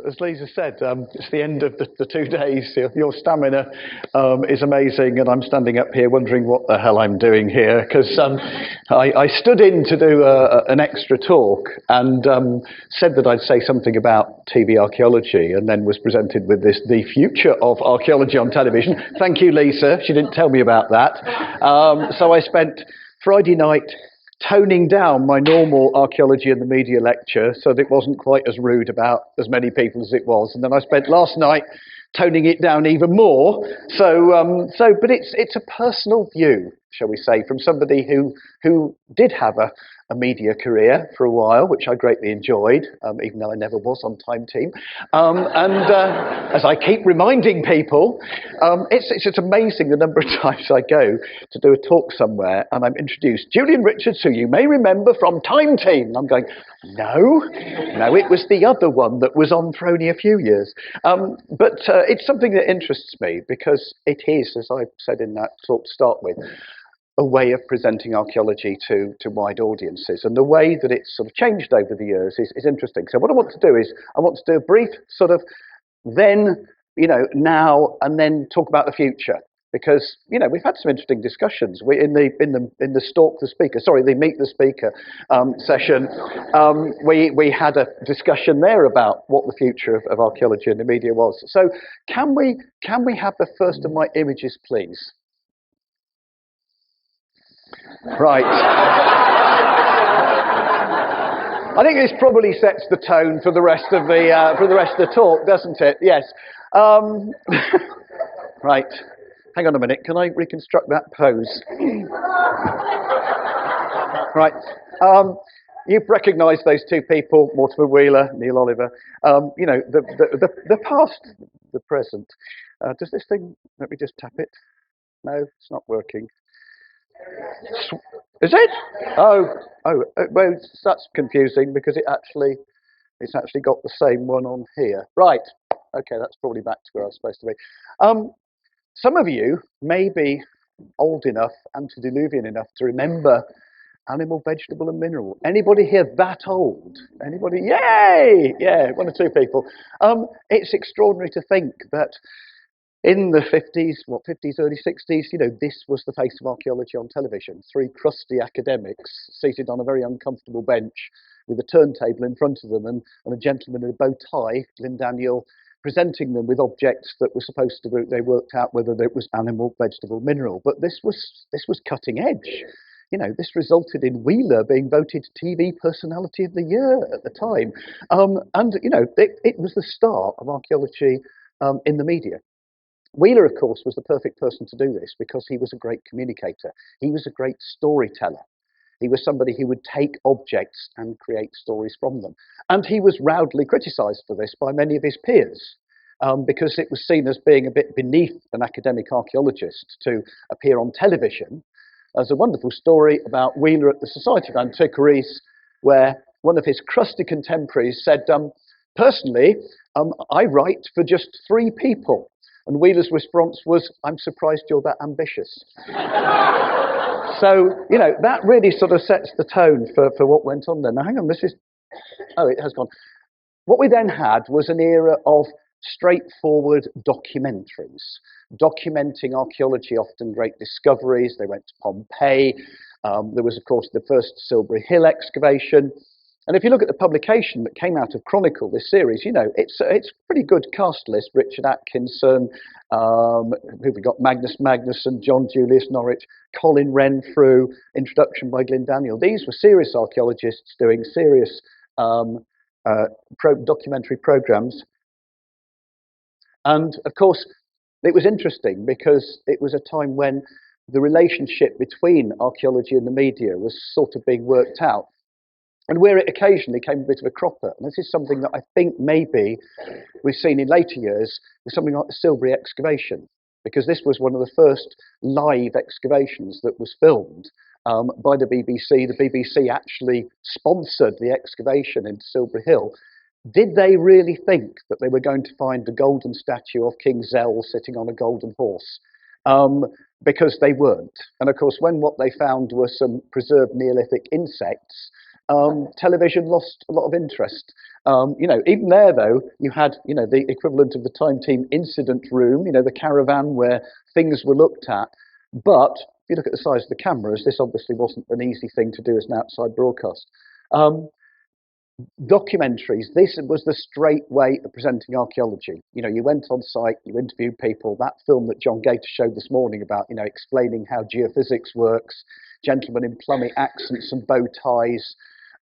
as Lisa said, it's the end of the 2 days. Your stamina is amazing, and I'm standing up here wondering what the hell I'm doing here, because I stood in to do an extra talk and said that I'd say something about TV archaeology, and then was presented with this, the future of archaeology on television. Thank you, Lisa. She didn't tell me about that. So I spent Friday night toning down my normal archaeology in the media lecture so that it wasn't quite as rude about as many people as it was. And then I spent last night toning it down even more. But it's a personal view, shall we say, from somebody who did have a media career for a while, which I greatly enjoyed, even though I never was on Time Team. As I keep reminding people, it's amazing the number of times I go to do a talk somewhere and I'm introduced Julian Richards, who you may remember from Time Team. And I'm going, no, it was the other one that was on for only a few years. But it's something that interests me because it is, as I said in that talk to start with, a way of presenting archaeology to wide audiences. And the way that it's sort of changed over the years is interesting. So what I want to do is, I want to do a brief sort of then, now, and then talk about the future. Because, we've had some interesting discussions. In the Stalk the Speaker, sorry, the Meet the Speaker session, we had a discussion there about what the future of archaeology in the media was. So can we have the first of my images, please? Right. I think this probably sets the tone for the rest of the talk, doesn't it? Yes. Right. Hang on a minute. Can I reconstruct that pose? Right. You've recognised those two people, Mortimer Wheeler, Neil Oliver. The past, the present. Does this thing? Let me just tap it. No, it's not working. Is it? Oh, well, that's confusing because it's actually got the same one on here. Right. Okay, that's probably back to where I was supposed to be. Some of you may be old enough, antediluvian enough to remember animal, vegetable, and mineral. Anybody here that old? Anybody? Yay! Yeah, 1 or 2 people. It's extraordinary to think that in the 50s, early 60s, this was the face of archaeology on television. 3 crusty academics seated on a very uncomfortable bench with a turntable in front of them and a gentleman in a bow tie, Glyn Daniel, presenting them with objects that were supposed to be, they worked out whether it was animal, vegetable, mineral. But this was cutting edge. This resulted in Wheeler being voted TV Personality of the Year at the time. It was the start of archaeology in the media. Wheeler, of course, was the perfect person to do this because he was a great communicator. He was a great storyteller. He was somebody who would take objects and create stories from them. And he was roundly criticised for this by many of his peers because it was seen as being a bit beneath an academic archaeologist to appear on television. There's a wonderful story about Wheeler at the Society of Antiquaries where one of his crusty contemporaries said, personally, I write for just 3 people. And Wheeler's response was, I'm surprised you're that ambitious. So, that really sort of sets the tone for what went on there. Now, hang on, it has gone. What we then had was an era of straightforward documentaries, documenting archaeology, often great discoveries. They went to Pompeii. There was, of course, the first Silbury Hill excavation. And if you look at the publication that came out of Chronicle, this series, it's a pretty good cast list. Richard Atkinson, who we got, Magnus Magnusson, John Julius Norwich, Colin Renfrew, introduction by Glyn Daniel. These were serious archaeologists doing serious documentary programs. And of course, it was interesting because it was a time when the relationship between archaeology and the media was sort of being worked out. And where it occasionally came a bit of a cropper. And this is something that I think maybe we've seen in later years with something like the Silbury excavation, because this was one of the first live excavations that was filmed by the BBC. The BBC actually sponsored the excavation into Silbury Hill. Did they really think that they were going to find the golden statue of King Zell sitting on a golden horse? Because they weren't. And of course, when what they found were some preserved Neolithic insects, television lost a lot of interest. Even there though, you had, the equivalent of the Time Team incident room, the caravan where things were looked at. But if you look at the size of the cameras, this obviously wasn't an easy thing to do as an outside broadcast. Documentaries, this was the straight way of presenting archaeology. You went on site, you interviewed people. That film that John Gator showed this morning about, explaining how geophysics works, gentlemen in plummy accents and bow ties.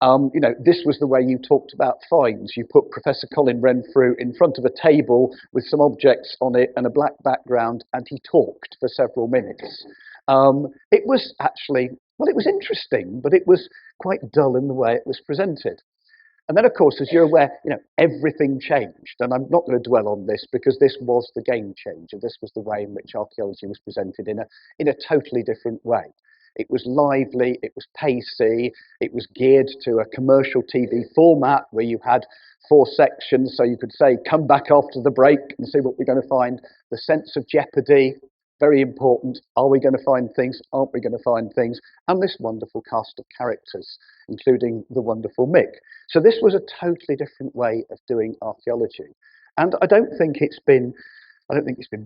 This was the way you talked about finds. You put Professor Colin Renfrew in front of a table with some objects on it and a black background, and he talked for several minutes. It was actually, well, it was interesting, but it was quite dull in the way it was presented. And then, of course, as you're aware, everything changed. And I'm not going to dwell on this because this was the game changer. This was the way in which archaeology was presented in a totally different way. It was lively, it was pacey, it was geared to a commercial TV format where you had 4 sections, so you could say, come back after the break and see what we're going to find. The sense of jeopardy, very important. Are we going to find things? Aren't we going to find things? And this wonderful cast of characters, including the wonderful Mick. So this was a totally different way of doing archaeology. And I don't think it's been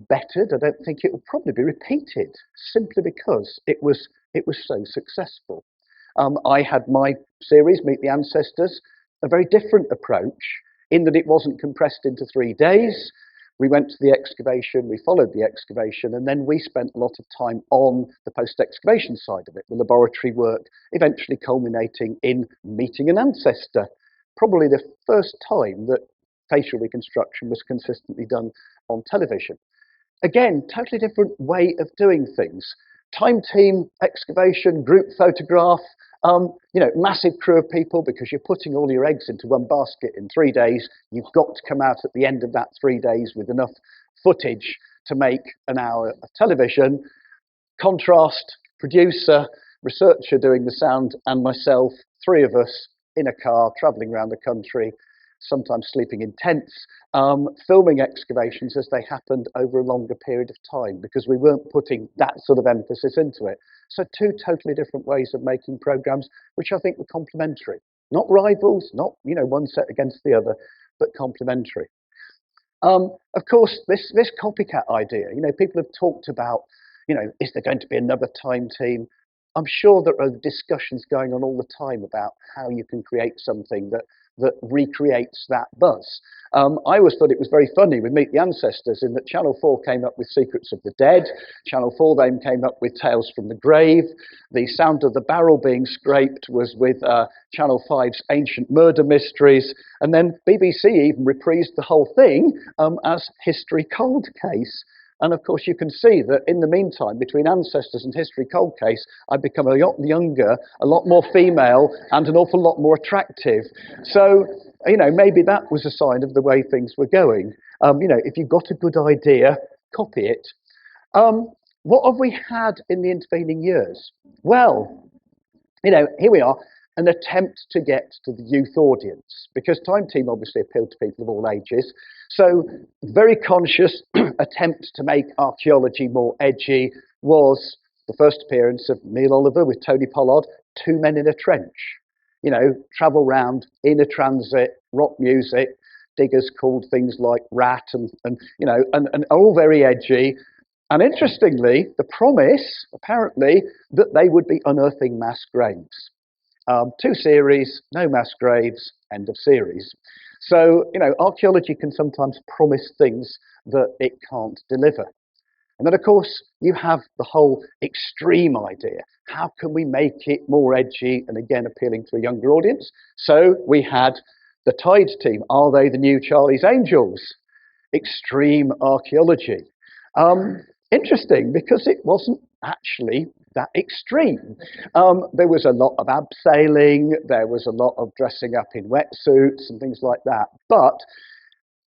bettered. I don't think it will probably be repeated, simply because it was so successful. I had my series, Meet the Ancestors, a very different approach in that it wasn't compressed into 3 days. We went to the excavation, we followed the excavation, and then we spent a lot of time on the post-excavation side of it, the laboratory work, eventually culminating in meeting an ancestor. Probably the first time that facial reconstruction was consistently done on television. Again, totally different way of doing things. Time team, excavation, group photograph, massive crew of people, because you're putting all your eggs into one basket in 3 days. You've got to come out at the end of that 3 days with enough footage to make an hour of television. Contrast, producer, researcher doing the sound, and myself, 3 of us in a car traveling around the country, sometimes sleeping in tents, filming excavations as they happened over a longer period of time, because we weren't putting that sort of emphasis into it. So 2 totally different ways of making programs, which I think were complementary. Not rivals, not one set against the other, but complementary. Of course, this copycat idea, people have talked about, is there going to be another Time Team? I'm sure there are discussions going on all the time about how you can create something that recreates that buzz. I always thought it was very funny with Meet the Ancestors in that Channel 4 came up with Secrets of the Dead, Channel 4 then came up with Tales from the Grave, the sound of the barrel being scraped was with Channel 5's Ancient Murder Mysteries, and then BBC even reprised the whole thing as History Cold Case. And of course, you can see that in the meantime, between Ancestors and History Cold Case, I've become a lot younger, a lot more female, and an awful lot more attractive. So, maybe that was a sign of the way things were going. If you've got a good idea, copy it. What have we had in the intervening years? Well, here we are. An attempt to get to the youth audience, because Time Team obviously appealed to people of all ages. So very conscious attempt to make archaeology more edgy was the first appearance of Neil Oliver with Tony Pollard, 2 Men in a Trench. Travel round in a transit, rock music, diggers called things like Rat and all very edgy. And interestingly, the promise, apparently, that they would be unearthing mass graves. 2 series, no mass graves, end of series. So, archaeology can sometimes promise things that it can't deliver. And then, of course, you have the whole extreme idea. How can we make it more edgy and, again, appealing to a younger audience? So we had the Tide Team. Are they the new Charlie's Angels? Extreme archaeology. Interesting, because it wasn't actually that extreme. There was a lot of abseiling, there was a lot of dressing up in wetsuits and things like that. But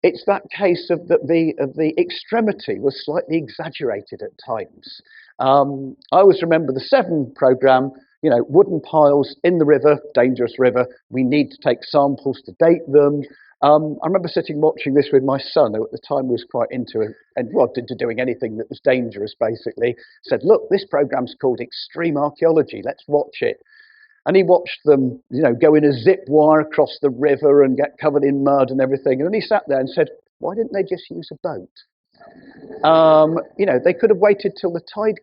it's that case of the extremity was slightly exaggerated at times. I always remember the 7 programme, wooden piles in the river, dangerous river. We need to take samples to date them. I remember sitting watching this with my son, who at the time was quite into doing anything that was dangerous, basically. Said, look, this programme's called Extreme Archaeology, let's watch it. And he watched them, go in a zip wire across the river and get covered in mud and everything. And then he sat there and said, why didn't they just use a boat? They could have waited till the tide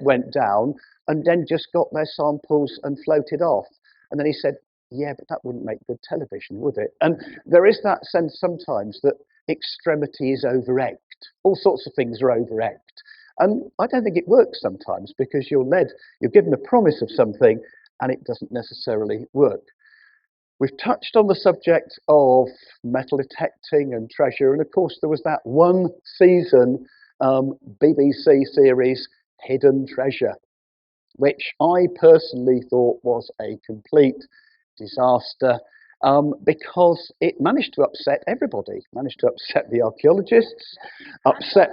went down and then just got their samples and floated off. And then he said, yeah, but that wouldn't make good television, would it? And there is that sense sometimes that extremity is over-egged. All sorts of things are over-egged. And I don't think it works sometimes because you're given the promise of something and it doesn't necessarily work. We've touched on the subject of metal detecting and treasure, and of course there was that one season BBC series, Hidden Treasure, which I personally thought was a complete disaster because it managed to upset everybody. Managed to upset the archaeologists, upset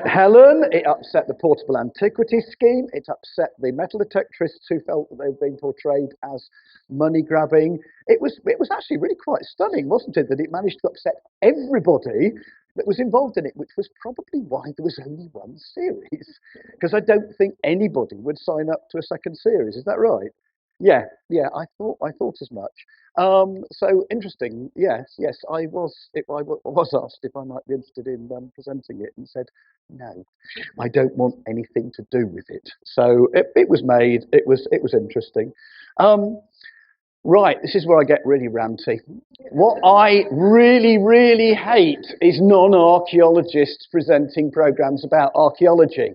Helen, it upset the portable antiquity scheme, it upset the metal detectorists who felt that they were being portrayed as money grabbing. It was actually really quite stunning, wasn't it, that it managed to upset everybody that was involved in it, which was probably why there was only one series, because I don't think anybody would sign up to a second series. Is that right? Yeah, I thought as much. So interesting. Yes, I was asked if I might be interested in presenting it, and said no, I don't want anything to do with it. So it was made. It was interesting. Right, this is where I get really ranty. What I really, really hate is non-archaeologists presenting programs about archaeology.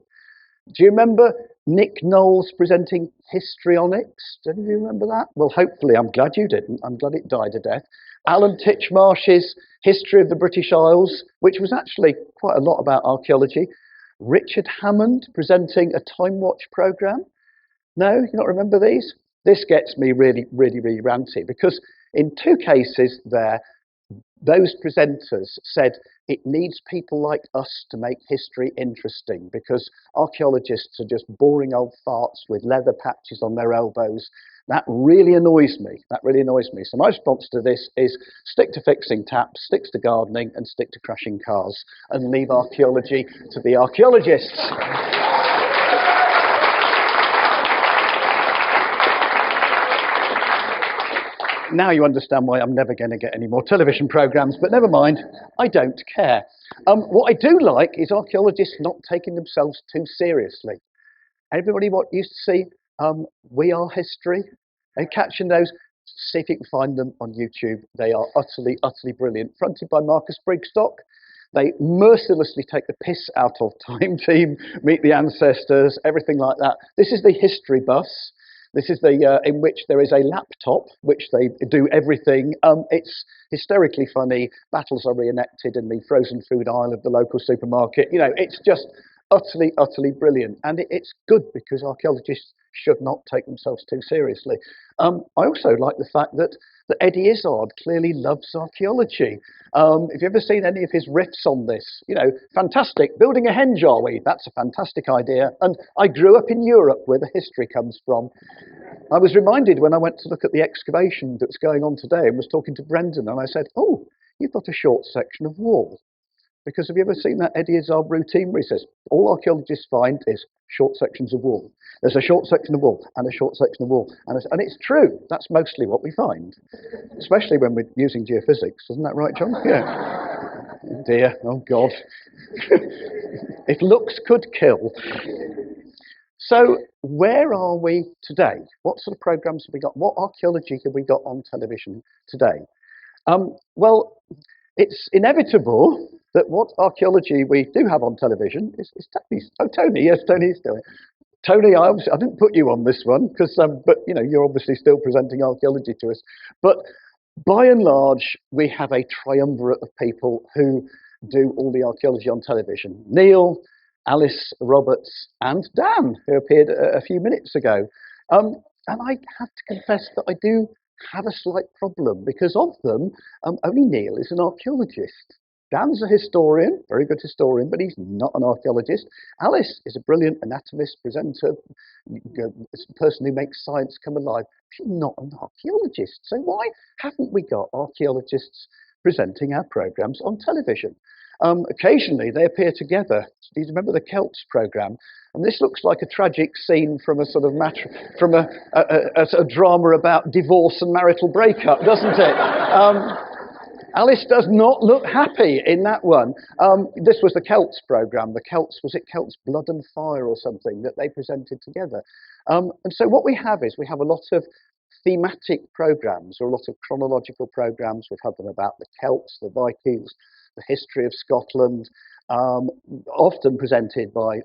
Do you remember Nick Knowles presenting Histrionics? Do you remember that? Well, hopefully, I'm glad you didn't. I'm glad it died a death. Alan Titchmarsh's History of the British Isles, which was actually quite a lot about archaeology. Richard Hammond presenting a Time Watch programme. No, you not remember these? This gets me really, really, really ranty because in two cases there, those presenters said it needs people like us to make history interesting because archaeologists are just boring old farts with leather patches on their elbows. That really annoys me. So my response to this is stick to fixing taps, stick to gardening, and stick to crashing cars, and leave archaeology to the archaeologists. Now you understand why I'm never going to get any more television programmes, but never mind, I don't care. What I do like is archaeologists not taking themselves too seriously. Everybody used to see We Are History? And catching those? See if you can find them on YouTube. They are utterly, utterly brilliant. Fronted by Marcus Brigstock. They mercilessly take the piss out of Time Team, Meet the Ancestors, everything like that. This is the history bus. This is the in which there is a laptop, which they do everything. It's hysterically funny. Battles are reenacted in the frozen food aisle of the local supermarket. It's just utterly, utterly brilliant. And it's good because archaeologists should not take themselves too seriously. I also like the fact that Eddie Izzard clearly loves archaeology. Have you ever seen any of his riffs on this? Fantastic. Building a henge, are we? That's a fantastic idea. And I grew up in Europe where the history comes from. I was reminded when I went to look at the excavation that's going on today and was talking to Brendan, and I said, oh, you've got a short section of wall. Because have you ever seen that Eddie Izzard routine where he says, all archaeologists find is short sections of wall. There's a short section of wall and a short section of wall. And it's true. That's mostly what we find, especially when we're using geophysics. Isn't that right, John? Yeah. Oh dear. Oh, God. If looks could kill. So where are we today? What sort of programs have we got? What archaeology have we got on television today? Well, it's inevitable that what archaeology we do have on television is Tony's. Oh, Tony, yes, Tony's doing it. Tony, I didn't put you on this one because, but you're obviously still presenting archaeology to us. But by and large, we have a triumvirate of people who do all the archaeology on television. Neil, Alice Roberts, and Dan, who appeared a few minutes ago. And I have to confess that I do have a slight problem because of them, only Neil is an archaeologist. Dan's a historian, very good historian, but he's not an archaeologist. Alice is a brilliant anatomist, presenter, a person who makes science come alive. She's not an archaeologist. So why haven't we got archaeologists presenting our programs on television? occasionally they appear together. Do you remember the Celts programme? And this looks like a tragic scene from a sort of a drama about divorce and marital breakup, doesn't it? Alice does not look happy in that one. This was the Celts programme. The Celts, was it Celts Blood and Fire or something that they presented together? And so what we have is we have a lot of thematic programmes or a lot of chronological programmes. We've had them about the Celts, the Vikings, the history of Scotland, often presented by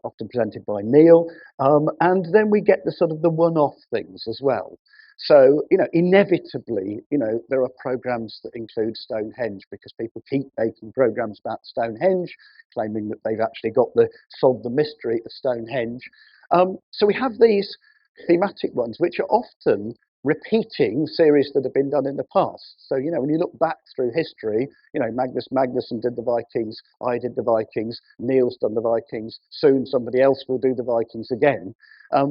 Neil, and then we get the sort of the one-off things as well. So, inevitably, there are programmes that include Stonehenge because people keep making programmes about Stonehenge, claiming that they've actually solved the mystery of Stonehenge. So we have these thematic ones, which are often repeating series that have been done in the past. So, when you look back through history, Magnus Magnusson did the Vikings, I did the Vikings, Neil's done the Vikings, soon somebody else will do the Vikings again,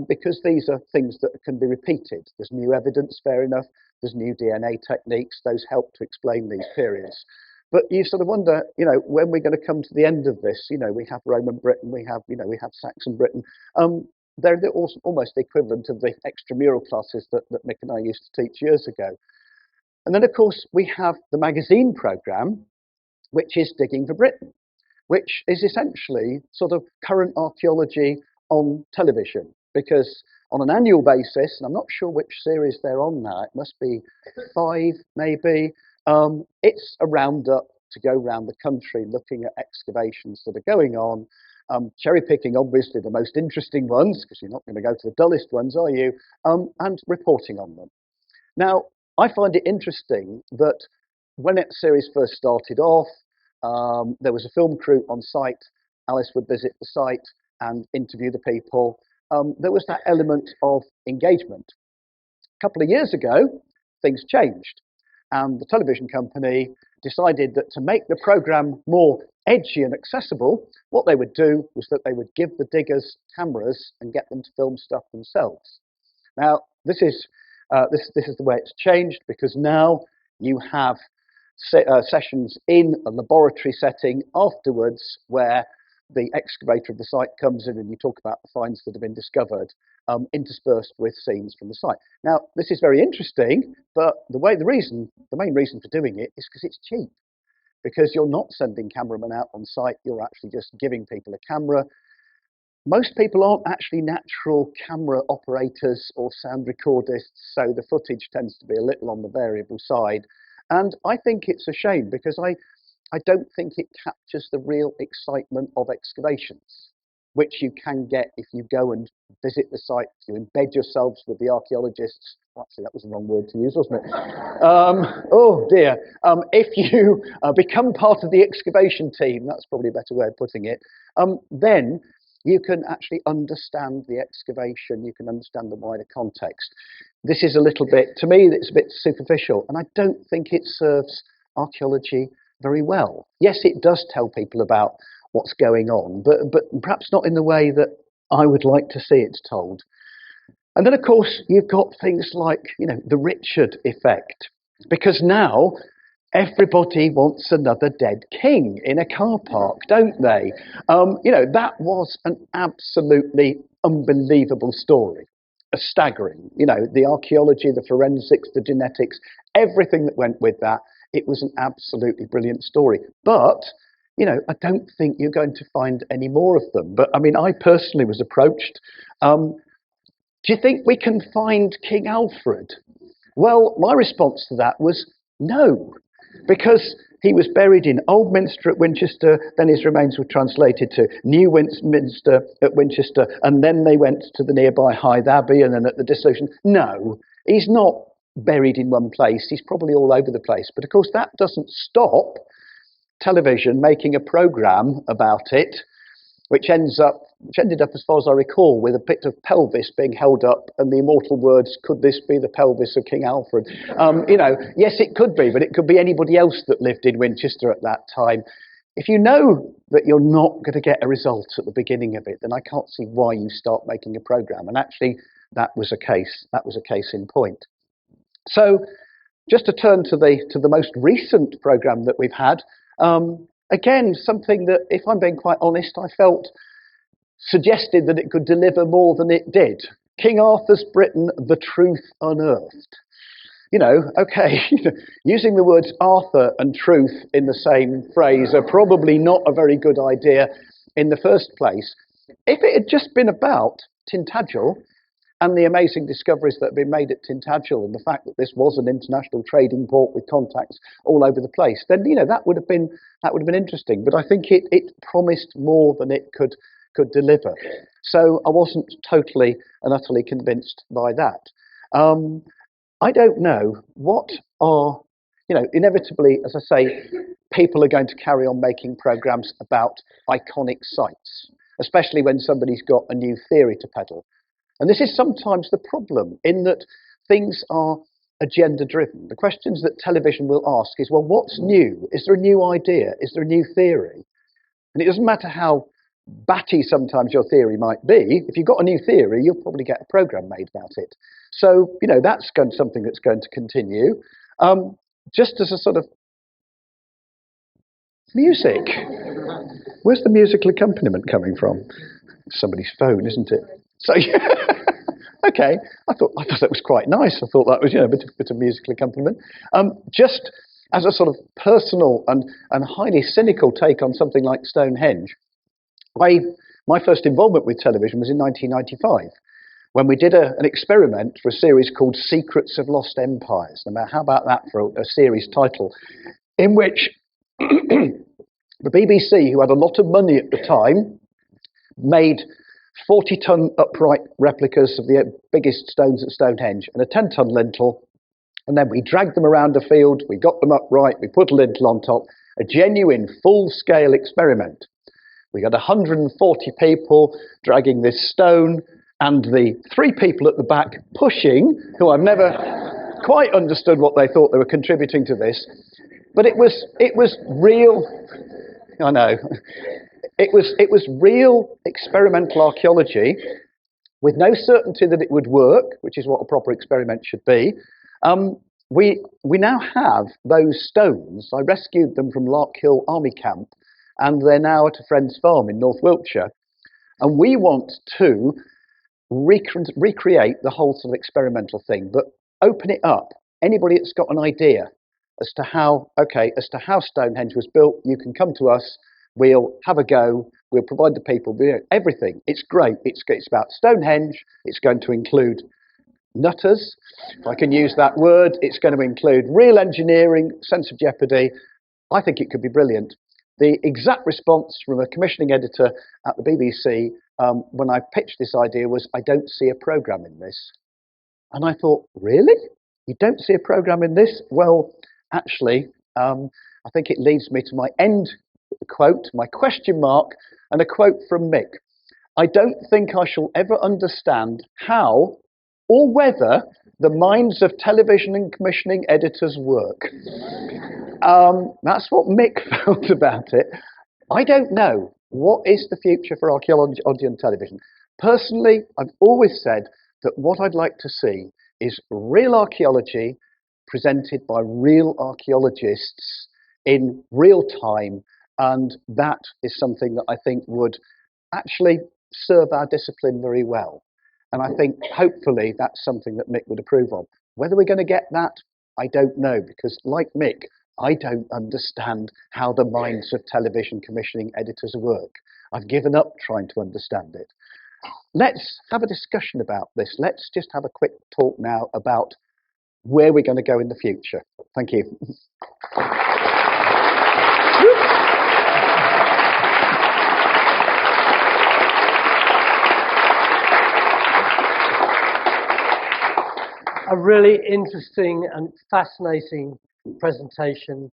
because these are things that can be repeated. There's new evidence, fair enough, there's new DNA techniques, those help to explain these periods. But you sort of wonder, when we're going to come to the end of this, we have Roman Britain, we have Saxon Britain, they're almost the equivalent of the extramural classes that Mick and I used to teach years ago. And then, of course, we have the magazine programme, which is Digging for Britain, which is essentially sort of current archaeology on television, because on an annual basis, and I'm not sure which series they're on now, it must be 5 maybe, it's a roundup to go around the country looking at excavations that are going on, cherry picking obviously the most interesting ones, because you're not going to go to the dullest ones, are you? And reporting on them. Now, I find it interesting that when that series first started off, there was a film crew on site. Alice would visit the site and interview the people. There was that element of engagement. A couple of years ago, things changed, and the television company decided that to make the programme more edgy and accessible, what they would do was that they would give the diggers cameras and get them to film stuff themselves. Now, this is the way it's changed, because now you have sessions in a laboratory setting afterwards where the excavator of the site comes in and you talk about the finds that have been discovered, interspersed with scenes from the site. Now, this is very interesting, but the main reason for doing it is because it's cheap. Because you're not sending cameramen out on site, you're actually just giving people a camera. Most people aren't actually natural camera operators or sound recordists, so the footage tends to be a little on the variable side. And I think it's a shame, because I don't think it captures the real excitement of excavations, which you can get if you go and visit the site, you embed yourselves with the archaeologists. Actually, that was the wrong word to use, wasn't it? Oh dear. If you become part of the excavation team, that's probably a better way of putting it, then you can actually understand the excavation, you can understand the wider context. This is a little bit, to me, it's a bit superficial, and I don't think it serves archaeology very well. Yes, it does tell people about what's going on, but perhaps not in the way that I would like to see it told. And then, of course, you've got things like, the Richard effect, because now everybody wants another dead king in a car park, don't they? That was an absolutely unbelievable story, staggering. The archaeology, the forensics, the genetics, everything that went with that. It was an absolutely brilliant story. But I don't think you're going to find any more of them. But I mean, I personally was approached. Do you think we can find King Alfred? Well, my response to that was no, because he was buried in Old Minster at Winchester, then his remains were translated to New Minster at Winchester, and then they went to the nearby Hythe Abbey and then at the Dissolution. No, he's not buried in one place, he's probably all over the place. But of course, that doesn't stop television making a programme about it, which ended up, as far as I recall, with a bit of pelvis being held up and the immortal words, "Could this be the pelvis of King Alfred?" Yes, it could be, but it could be anybody else that lived in Winchester at that time. If you know that you're not going to get a result at the beginning of it, then I can't see why you start making a programme. And actually, that was a case in point. So, just to turn to the most recent programme that we've had, again, something that, if I'm being quite honest, I felt suggested that it could deliver more than it did. King Arthur's Britain, the truth unearthed. You know, okay, using the words Arthur and truth in the same phrase are probably not a very good idea in the first place. If it had just been about Tintagel and the amazing discoveries that have been made at Tintagel and the fact that this was an international trading port with contacts all over the place, then, you know, that would have been interesting. But I think it promised more than it could deliver. So I wasn't totally and utterly convinced by that. I don't know what are, you know, inevitably, as I say, people are going to carry on making programs about iconic sites, especially when somebody's got a new theory to peddle. And this is sometimes the problem, in that things are agenda driven. The questions that television will ask is, well, what's new? Is there a new idea? Is there a new theory? And it doesn't matter how batty sometimes your theory might be. If you've got a new theory, you'll probably get a program made about it. So, you know, that's something that's going to continue. Just as a sort of music. Where's the musical accompaniment coming from? Somebody's phone, isn't it? So, okay, I thought that was quite nice. I thought that was, you know, a bit of musical accompaniment. Just as a sort of personal and highly cynical take on something like Stonehenge, my first involvement with television was in 1995, when we did an experiment for a series called Secrets of Lost Empires. Now, how about that for a series title, in which the BBC, who had a lot of money at the time, made 40-ton upright replicas of the biggest stones at Stonehenge and a 10-ton lintel, and then we dragged them around a field, we got them upright, we put a lintel on top, a genuine full-scale experiment. We got 140 people dragging this stone, and the 3 people at the back pushing, who I've never quite understood what they thought they were contributing to this. But it was real. I know. It was real experimental archaeology with no certainty that it would work, which is what a proper experiment should be. We now have those stones. I rescued them from Larkhill Army Camp, and they're now at a friend's farm in North Wiltshire. And we want to recreate the whole sort of experimental thing, but open it up. Anybody that's got an idea as to how Stonehenge was built, you can come to us. We'll have a go. We'll provide the people, everything. It's great. It's about Stonehenge. It's going to include nutters, if I can use that word. It's going to include real engineering, sense of jeopardy. I think it could be brilliant. The exact response from a commissioning editor at the BBC when I pitched this idea was, I don't see a programme in this. And I thought, really? You don't see a programme in this? Well, actually, I think it leads me to my end quote, my question mark, and a quote from Mick. I don't think I shall ever understand how or whether the minds of television and commissioning editors work. That's what Mick felt about it. I don't know. What is the future for archaeology on television? Personally, I've always said that what I'd like to see is real archaeology presented by real archaeologists in real time, and that is something that I think would actually serve our discipline very well. And I think hopefully that's something that Mick would approve of. Whether we're going to get that, I don't know, because like Mick, I don't understand how the minds of television commissioning editors work. I've given up trying to understand it. Let's have a discussion about this. Let's just have a quick talk now about where we're going to go in the future. Thank you. A really interesting and fascinating presentation,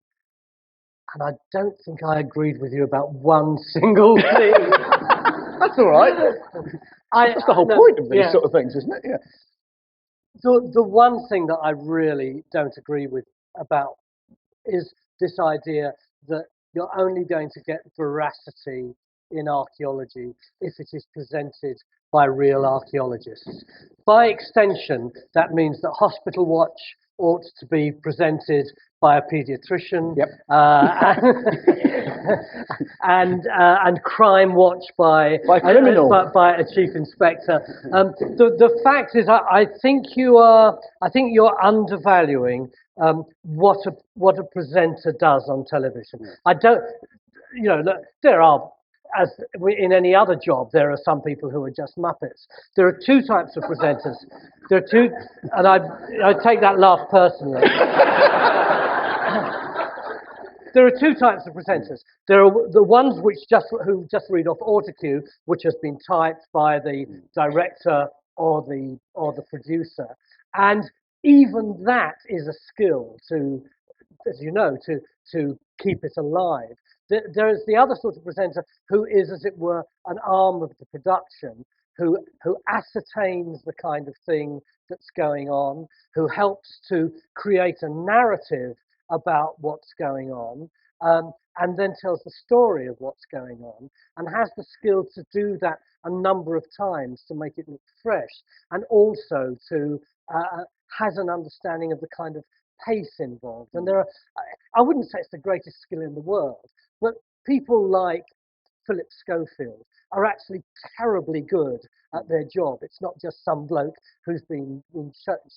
and I don't think I agreed with you about one single thing. That's all right. That's the whole point of these sort of things, isn't it? Yeah. The one thing that I really don't agree with about is this idea that you're only going to get veracity in archaeology if it is presented by real archaeologists. By extension, that means that Hospital Watch ought to be presented by a paediatrician, Yep. and Crime Watch by criminal. by a chief inspector. The fact is, I think you're undervaluing what a presenter does on television. I don't, look, there are. As in any other job, there are some people who are just muppets. There are two types of presenters. There are two, and I take that laugh personally. There are two types of presenters. There are the ones who just read off autocue, which has been typed by the director or the producer, and even that is a skill to, as you know, to keep it alive. There is the other sort of presenter who is, as it were, an arm of the production, who ascertains the kind of thing that's going on, who helps to create a narrative about what's going on, and then tells the story of what's going on, and has the skill to do that a number of times to make it look fresh, and also to has an understanding of the kind of pace involved. And there are, I wouldn't say it's the greatest skill in the world, but people like Philip Schofield are actually terribly good at their job. It's not just some bloke who's been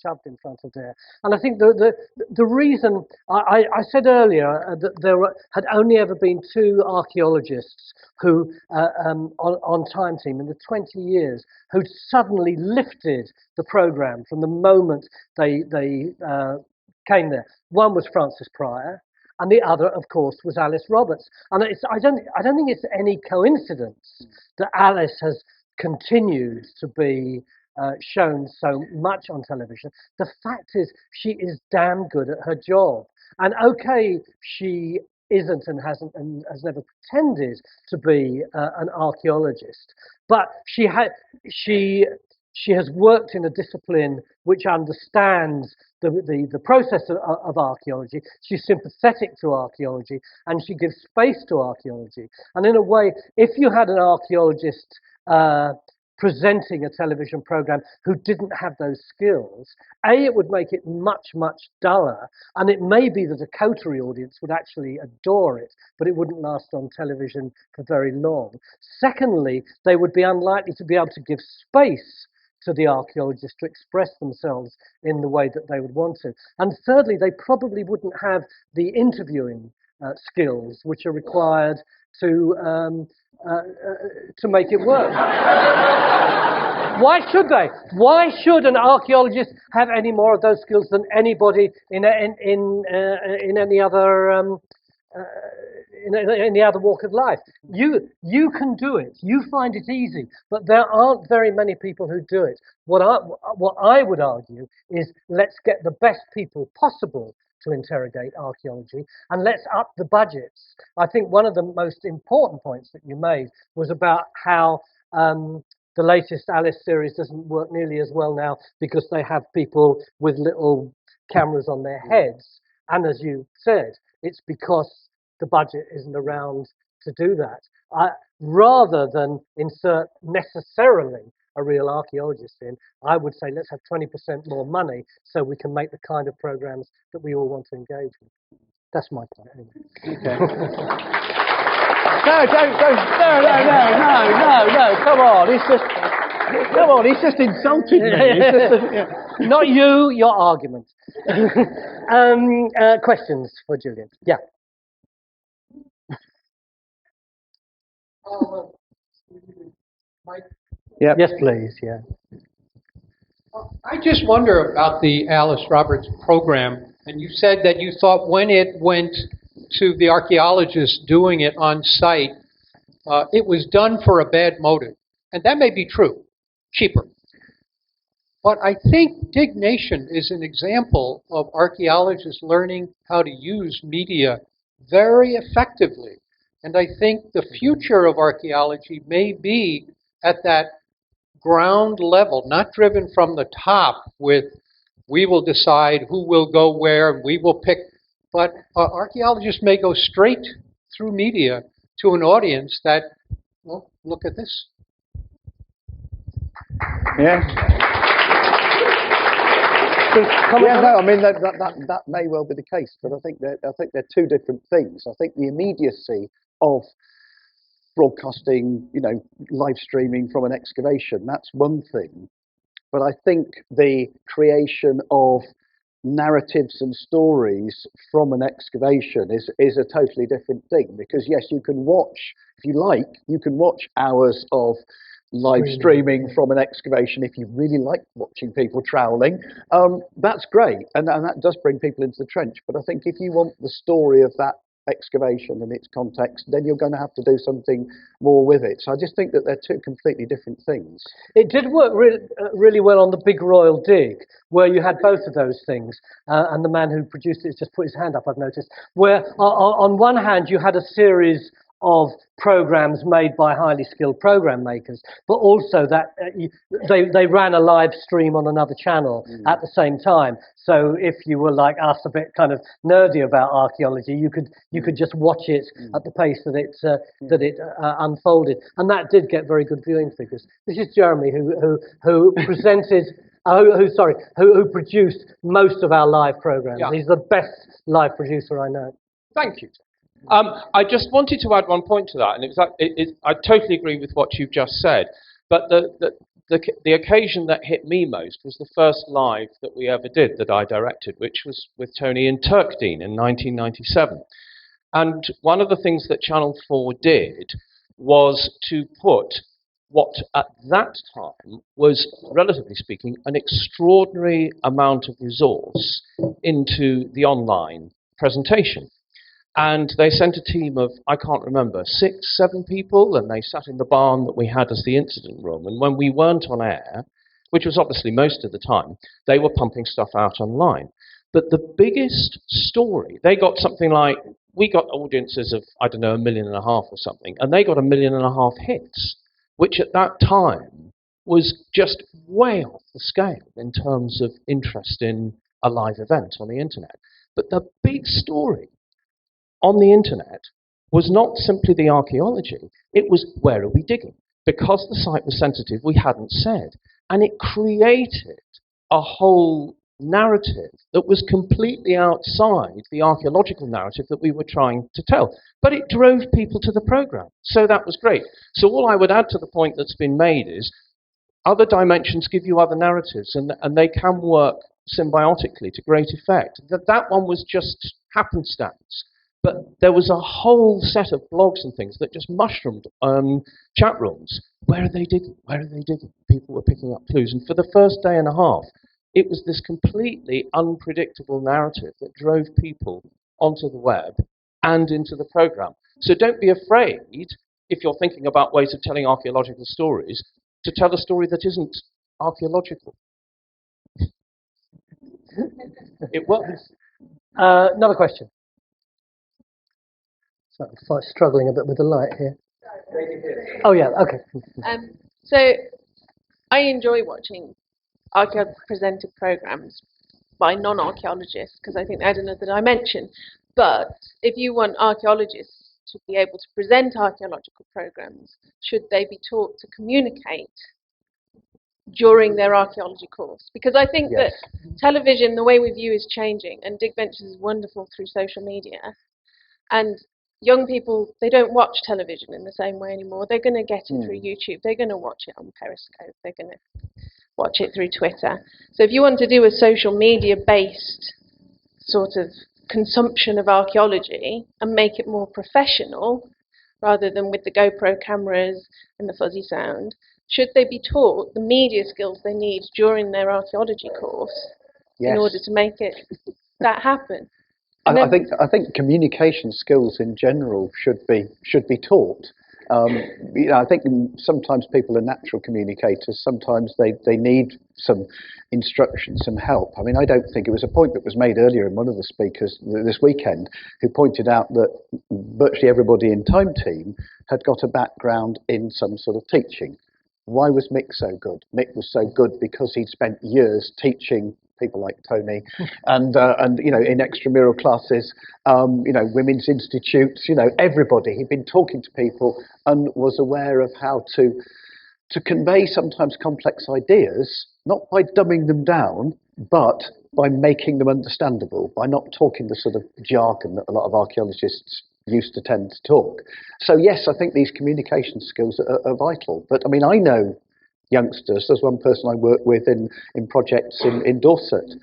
shoved in front of there. And I think the reason, I said earlier that there had only ever been 2 archaeologists who, on Time Team in the 20 years, who'd suddenly lifted the programme from the moment they came there. One was Francis Pryor, and the other, of course, was Alice Roberts. And I don't think it's any coincidence that Alice has continued to be shown so much on television. The fact is, she is damn good at her job. And okay, she isn't and hasn't and has never pretended to be an archaeologist, but she has worked in a discipline which understands the process of archaeology. She's sympathetic to archaeology, and she gives space to archaeology. And in a way, if you had an archaeologist presenting a television program who didn't have those skills, it would make it much, much duller, and it may be that a coterie audience would actually adore it, but it wouldn't last on television for very long. Secondly, they would be unlikely to be able to give space to the archaeologists to express themselves in the way that they would want to. And thirdly, they probably wouldn't have the interviewing skills which are required to make it work. Why should they? Why should an archaeologist have any more of those skills than anybody in any other in any other walk of life? You can do it. You find it easy, but there aren't very many people who do it. What I would argue is, let's get the best people possible to interrogate archaeology, and let's up the budgets. I think one of the most important points that you made was about how the latest Alice series doesn't work nearly as well now because they have people with little cameras on their heads. And as you said, it's because the budget isn't around to do that. Rather than insert necessarily a real archaeologist in, I would say let's have 20% more money so we can make the kind of programs that we all want to engage with. That's my point. Anyway. Okay. No, come on, he's just insulted me. Not you, your argument. Questions for Julian? Yeah. Yep. Yes, please, yeah. I just wonder about the Alice Roberts program. And you said that you thought when it went to the archaeologists doing it on site, it was done for a bad motive. And that may be true, cheaper. But I think DigNation is an example of archaeologists learning how to use media very effectively. And I think the future of archaeology may be at that ground level, not driven from the top with we will decide who will go where and we will pick, but archaeologists may go straight through media to an audience that, well, look at this. Yeah. Yeah, no, I mean that may well be the case, but I think they're two different things. I think the immediacy of broadcasting, live streaming from an excavation, that's one thing. But I think the creation of narratives and stories from an excavation is a totally different thing, because yes, you can watch, if you like, you can watch hours of live streaming from an excavation if you really like watching people troweling. That's great, and that does bring people into the trench. But I think if you want the story of that excavation and its context, then you're going to have to do something more with it. So I just think that they're two completely different things. It did work really well on the Big Royal Dig, where you had both of those things. And the man who produced it has just put his hand up, I've noticed, where on one hand you had a series of programs made by highly skilled program makers, but also that they ran a live stream on another channel at the same time. So if you were like us, a bit kind of nerdy about archaeology, you could just watch it at the pace that it unfolded, and that did get very good viewing figures. This is Jeremy, who presented. Who produced most of our live programs. Yeah. He's the best live producer I know. Thank you. I just wanted to add one point to that, and I totally agree with what you've just said. But the occasion that hit me most was the first live that we ever did, that I directed, which was with Tony in Turkdene in 1997. And one of the things that Channel 4 did was to put what at that time was, relatively speaking, an extraordinary amount of resource into the online presentation. And they sent a team of, I can't remember, 6, 7 people, and they sat in the barn that we had as the incident room. And when we weren't on air, which was obviously most of the time, they were pumping stuff out online. But the biggest story, they got something like, we got audiences of, I don't know, 1.5 million or something, and they got 1.5 million hits, which at that time was just way off the scale in terms of interest in a live event on the internet. But the big story on the internet was not simply the archaeology, it was where are we digging? Because the site was sensitive, we hadn't said. And it created a whole narrative that was completely outside the archaeological narrative that we were trying to tell. But it drove people to the program, so that was great. So all I would add to the point that's been made is other dimensions give you other narratives, and they can work symbiotically to great effect. That one was just happenstance. But there was a whole set of blogs and things that just mushroomed chat rooms. Where are they digging? Where are they digging? People were picking up clues. And for the first day and a half, it was this completely unpredictable narrative that drove people onto the web and into the program. So don't be afraid, if you're thinking about ways of telling archaeological stories, to tell a story that isn't archaeological. It works. Another question. I'm struggling a bit with the light here. Oh yeah, okay. So I enjoy watching presented programs by non-archaeologists because I think they add another dimension. But if you want archaeologists to be able to present archaeological programs, should they be taught to communicate during their archaeology course? Because I think that television, the way we view, is changing, and DigVentures is wonderful through social media. And young people, they don't watch television in the same way anymore. They're going to get it through YouTube. They're going to watch it on Periscope. They're going to watch it through Twitter. So if you want to do a social media-based sort of consumption of archaeology and make it more professional, rather than with the GoPro cameras and the fuzzy sound, should they be taught the media skills they need during their archaeology course in order to make that happen? I think communication skills in general should be taught. I think sometimes people are natural communicators. Sometimes they need some instruction, some help. I mean, I don't think it was a point that was made earlier in one of the speakers this weekend who pointed out that virtually everybody in Time Team had got a background in some sort of teaching. Why was Mick so good? Mick was so good because he'd spent years teaching people like Tony, and in extramural classes, women's institutes, everybody. He'd been talking to people and was aware of how to convey sometimes complex ideas, not by dumbing them down, but by making them understandable, by not talking the sort of jargon that a lot of archaeologists used to tend to talk. So yes, I think these communication skills are vital. But I mean, I know youngsters. There's one person I work with in projects in Dorset,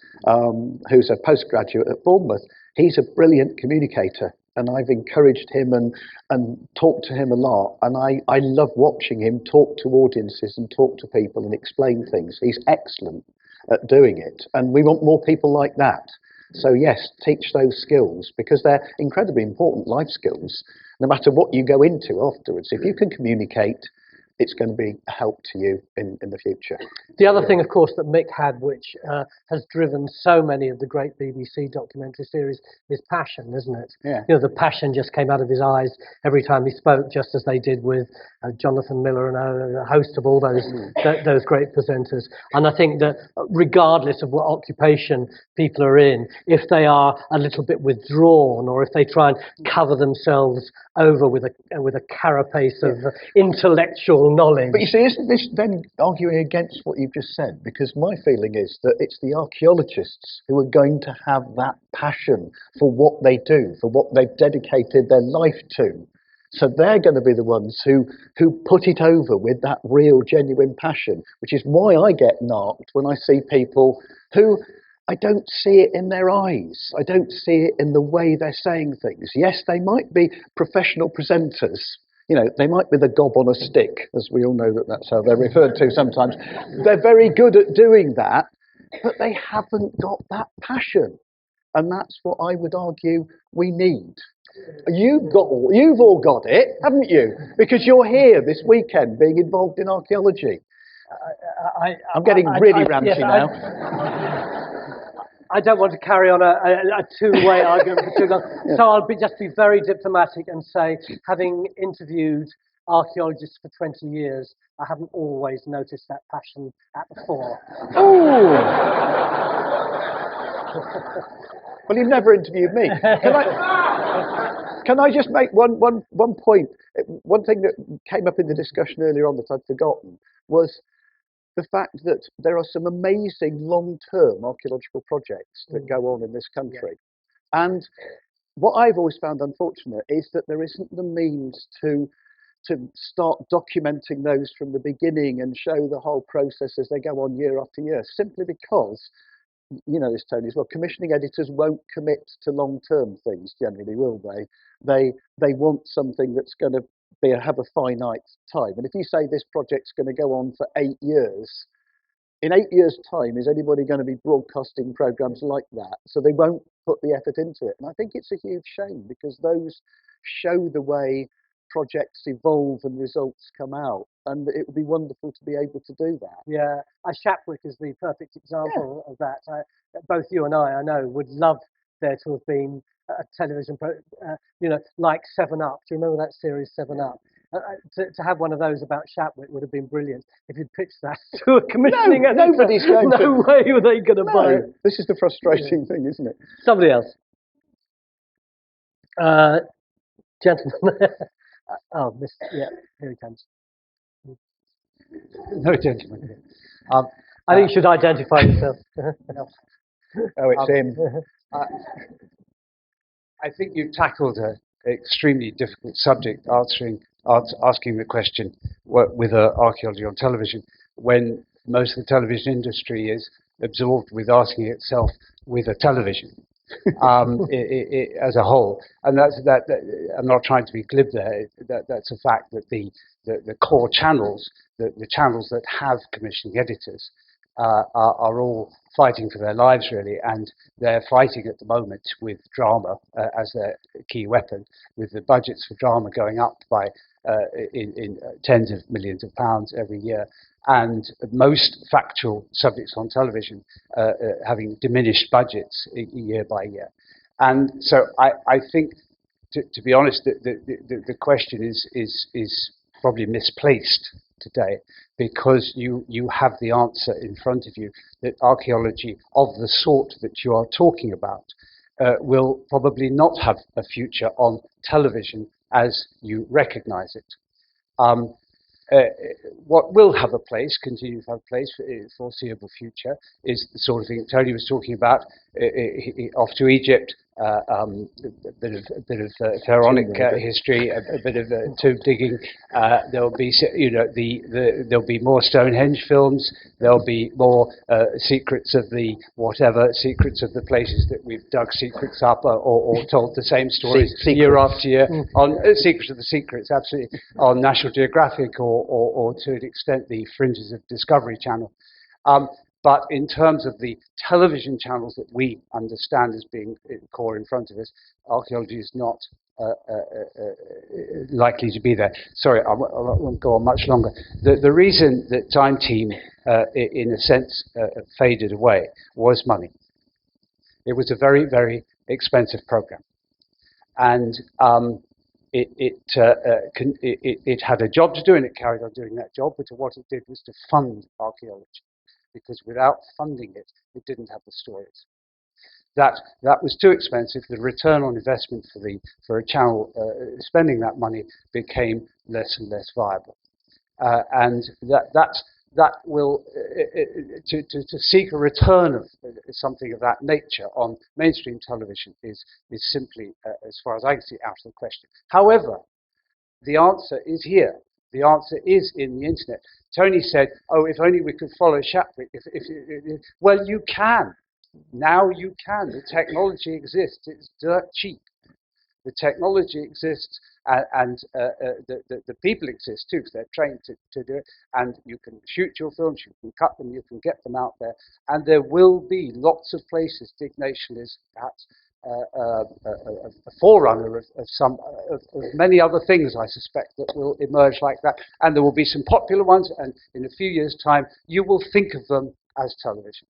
who's a postgraduate at Bournemouth. He's a brilliant communicator, and I've encouraged him and talked to him a lot. And I love watching him talk to audiences and talk to people and explain things. He's excellent at doing it, and we want more people like that. So yes, teach those skills, because they're incredibly important life skills. No matter what you go into afterwards, if you can communicate, it's going to be a help to you in the future. The other thing, of course, that Mick had, which has driven so many of the great BBC documentary series, is passion, isn't it? Yeah. You know, the passion just came out of his eyes every time he spoke, just as they did with Jonathan Miller and a host of all those great presenters. And I think that regardless of what occupation people are in, if they are a little bit withdrawn, or if they try and cover themselves over with a carapace of intellectual knowledge. But you see, isn't this then arguing against what you've just said? Because my feeling is that it's the archaeologists who are going to have that passion for what they do, for what they've dedicated their life to. So they're going to be the ones who put it over with that real, genuine passion, which is why I get narked when I see people who I don't see it in their eyes. I don't see it in the way they're saying things. Yes, they might be professional presenters. You know, they might be the gob on a stick, as we all know that's how they're referred to sometimes. They're very good at doing that, but they haven't got that passion. And that's what I would argue we need. You've all got it, haven't you? Because you're here this weekend being involved in archaeology. I'm getting really ranty now. I don't want to carry on a two-way argument for too long, so I'll just be very diplomatic and say, having interviewed archaeologists for 20 years, I haven't always noticed that passion at the fore. Ooh. Well, you've never interviewed me. Can I just make one point? One thing that came up in the discussion earlier on that I'd forgotten was the fact that there are some amazing long-term archaeological projects that go on in this country. Yeah. And what I've always found unfortunate is that there isn't the means to start documenting those from the beginning and show the whole process as they go on year after year, simply because, you know this, Tony, as well, commissioning editors won't commit to long-term things generally, will they? They want something that's going to have a finite time. And if you say this project's going to go on for 8 years, in 8 years' time, is anybody going to be broadcasting programs like that? So they won't put the effort into it. And I think it's a huge shame, because those show the way projects evolve and results come out. And it would be wonderful to be able to do that. Yeah, Shapwick is the perfect example of that. Both you and I know, would love there to have been a television, like 7 Up. Do you remember that series 7 Up? To have one of those about Shapwick would have been brilliant if you'd pitched that to a commissioning editor. Nobody's going to. No way were they going to buy it. This is the frustrating thing, isn't it? Somebody else. Gentleman. Here he comes. No, gentlemen. I think you should identify yourself. Oh, it's him. I think you tackled an extremely difficult subject, asking the question with archaeology on television, when most of the television industry is absorbed with asking itself with a television as a whole. And that I'm not trying to be glib there. That's a fact that the core channels, the channels that have commissioning editors, are all fighting for their lives, really, and they're fighting at the moment with drama as their key weapon, with the budgets for drama going up by in tens of millions of pounds every year, and most factual subjects on television having diminished budgets year by year. And so I think, to be honest, the question is probably misplaced today, because you have the answer in front of you, that archaeology of the sort that you are talking about will probably not have a future on television as you recognize it. what will have a place, continue to have a place for the foreseeable future, is the sort of thing Tony was talking about, off to Egypt, a bit of pharaonic history, a bit of tomb digging. There'll be, there'll be more Stonehenge films. There'll be more secrets of the whatever, secrets of the places that we've dug secrets up, or told the same stories year after year on secrets of the secrets, absolutely, on National Geographic or to an extent the fringes of Discovery Channel. But in terms of the television channels that we understand as being core in front of us, archaeology is not likely to be there. Sorry, I won't go on much longer. The reason that Time Team, in a sense, faded away was money. It was a very, very expensive program. And it had a job to do, and it carried on doing that job, but what it did was to fund archaeology. Because without funding it, it didn't have the stories. That was too expensive. The return on investment for a channel spending that money became less and less viable. And that will to seek a return of something of that nature on mainstream television is simply, as far as I can see, out of the question. However, the answer is here. The answer is in the internet. Tony said, "Oh, if only we could follow Shapwick." Well, you can. Now you can. The technology exists. It's dirt cheap. The technology exists, and the people exist too, because they're trained to do it. And you can shoot your films, you can cut them, you can get them out there. And there will be lots of places. DigNation is perhaps a forerunner of many other things, I suspect, that will emerge like that. And there will be some popular ones, and in a few years' time, you will think of them as television.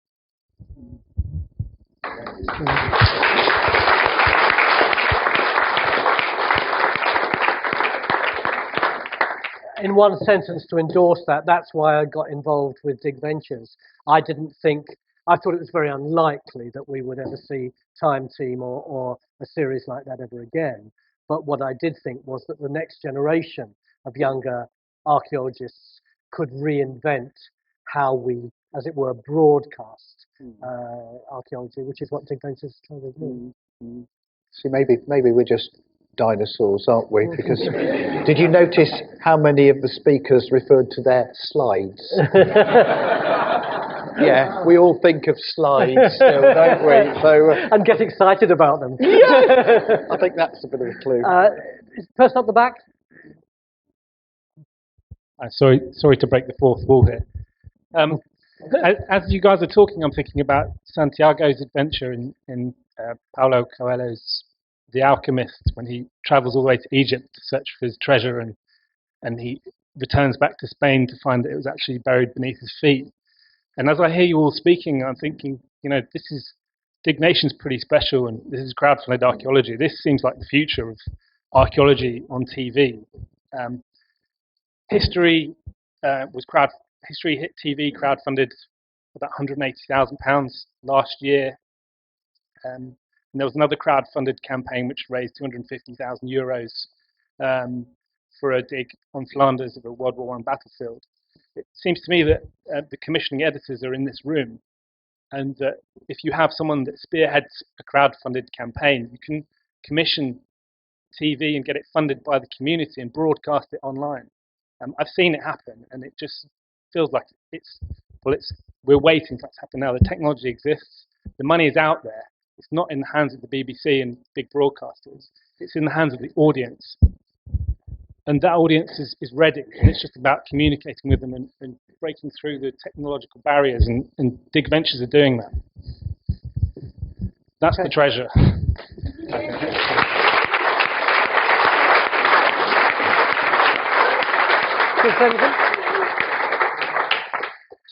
In one sentence to endorse that, that's why I got involved with DigVentures. I thought it was very unlikely that we would ever see Time Team or a series like that ever again. But what I did think was that the next generation of younger archaeologists could reinvent how we, as it were, broadcast archaeology, which is what DigVentures is trying to do. See, maybe we're just dinosaurs, aren't we? Because did you notice how many of the speakers referred to their slides? Yeah, we all think of slides still, don't we? So, and get excited about them. Yeah, I think that's a bit of a clue. Person up the back. Sorry to break the fourth wall here. As you guys are talking, I'm thinking about Santiago's adventure in Paulo Coelho's The Alchemist, when he travels all the way to Egypt to search for his treasure, and he returns back to Spain to find that it was actually buried beneath his feet. And as I hear you all speaking, I'm thinking, DigNation's pretty special, and this is crowdfunded archaeology. This seems like the future of archaeology on TV. History Hit TV crowdfunded about £180,000 last year. And there was another crowdfunded campaign which raised €250,000 for a dig on Flanders of a World War I battlefield. It seems to me that the commissioning editors are in this room, and that if you have someone that spearheads a crowdfunded campaign, you can commission TV and get it funded by the community and broadcast it online. I've seen it happen, and it just feels like we're waiting for it to happen now. The technology exists, the money is out there. It's not in the hands of the BBC and big broadcasters. It's in the hands of the audience. And that audience is ready. And it's just about communicating with them and breaking through the technological barriers. And DigVentures are doing that. That's the treasure.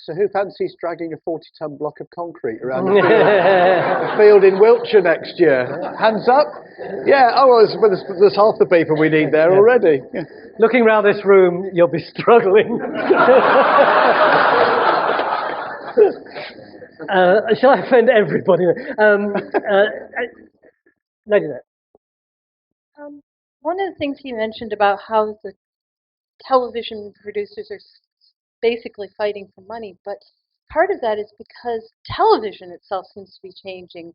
So who fancies dragging a 40-ton block of concrete around a field in Wiltshire next year? Hands up? Yeah, there's half the people we need there already. Yeah. Looking around this room, you'll be struggling. Shall I offend everybody? Lady there. One of the things he mentioned about how the television producers are basically fighting for money, but part of that is because television itself seems to be changing.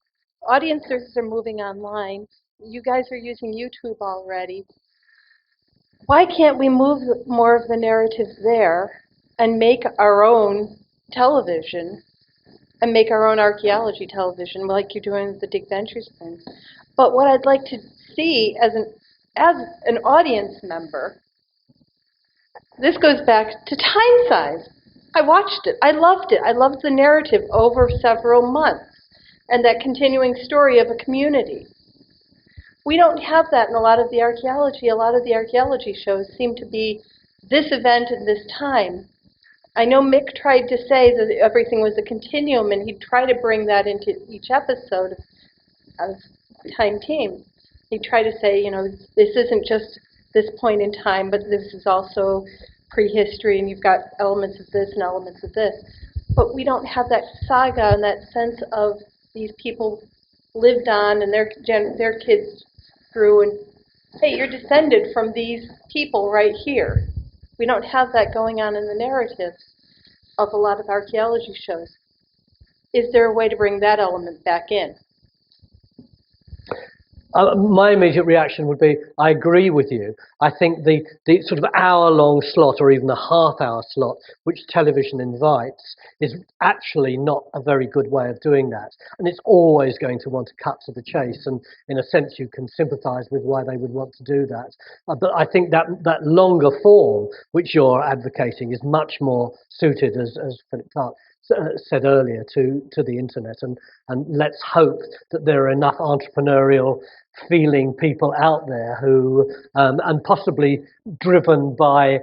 Audiences are moving online. You guys are using YouTube already. Why can't we move more of the narrative there and make our own television and make our own archaeology television like you're doing with the DigVentures thing? But what I'd like to see as an audience member, this goes back to Time Size. I watched it. I loved it. I loved the narrative over several months and that continuing story of a community. We don't have that in a lot of the archaeology. A lot of the archaeology shows seem to be this event at this time. I know Mick tried to say that everything was a continuum, and he'd try to bring that into each episode of Time Team. He'd try to say, you know, this isn't just this point in time, but this is also prehistory, and you've got elements of this and elements of this. But we don't have that saga and that sense of these people lived on and their kids grew, and hey, you're descended from these people right here. We don't have that going on in the narrative of a lot of archaeology shows. Is there a way to bring that element back in? My immediate reaction would be, I agree with you. I think the sort of hour-long slot or even a half-hour slot which television invites is actually not a very good way of doing that. And it's always going to want to cut to the chase. And in a sense, you can sympathize with why they would want to do that. But I think that longer form which you're advocating is much more suited, as Philip Clark said earlier, to the internet, and let's hope that there are enough entrepreneurial feeling people out there who and possibly driven by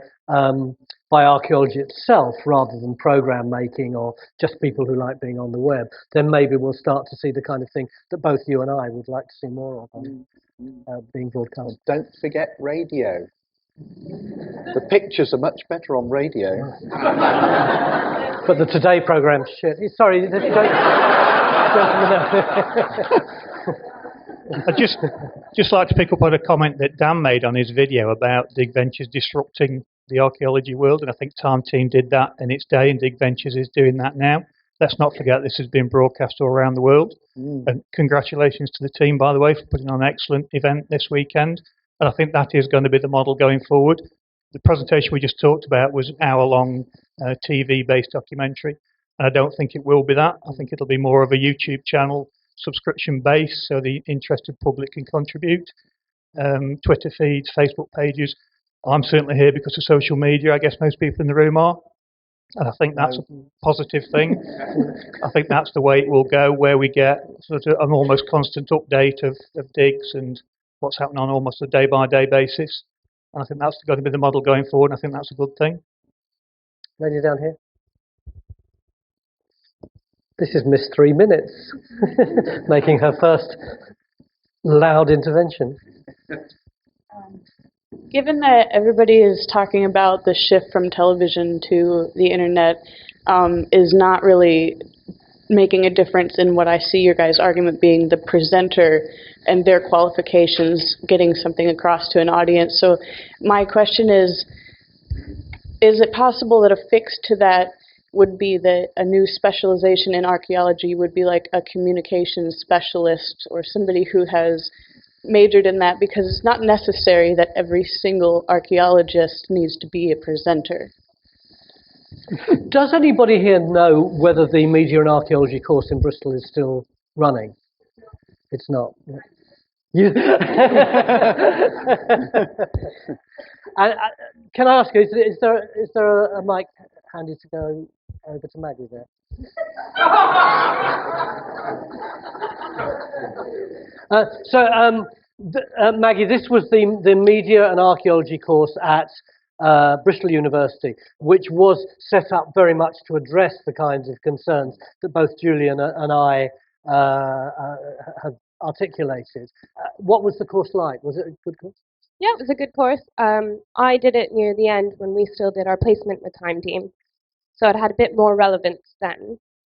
archaeology itself rather than program making or just people who like being on the web, then maybe we'll start to see the kind of thing that both you and I would like to see more of being broadcast. Don't forget radio. The pictures are much better on radio. But the Today program's shit. Sorry, this I'd just like to pick up on a comment that Dan made on his video about DigVentures disrupting the archaeology world, and I think Time Team did that in its day, and DigVentures is doing that now. Let's not forget this has been broadcast all around the world. And congratulations to the team, by the way, for putting on an excellent event this weekend. And I think that is going to be the model going forward. The presentation we just talked about was an hour-long TV-based documentary. And I don't think it will be that. I think it'll be more of a YouTube channel, subscription-based, so the interested public can contribute. Twitter feeds, Facebook pages. I'm certainly here because of social media. I guess most people in the room are. And I think that's a positive thing. I think that's the way it will go, where we get sort of an almost constant update of digs and what's happening on almost a day-by-day basis. And I think that's going to be the model going forward, and I think that's a good thing. Lady down here. This is Miss 3 Minutes, making her first loud intervention. Given that everybody is talking about the shift from television to the internet is not really making a difference in what I see your guys' argument being the presenter and their qualifications getting something across to an audience. So my question is it possible that a fix to that would be that a new specialization in archaeology would be like a communications specialist or somebody who has majored in that, because it's not necessary that every single archaeologist needs to be a presenter. Does anybody here know whether the Media and Archaeology course in Bristol is still running? It's not. You can I ask you, is there a mic handy to go over to Maggie there? Maggie, this was the Media and Archaeology course at Bristol University, which was set up very much to address the kinds of concerns that both Julian and I have articulated. What was the course like? Was it a good course? Yeah, it was a good course. I did it near the end when we still did our placement with Time Team, so it had a bit more relevance then.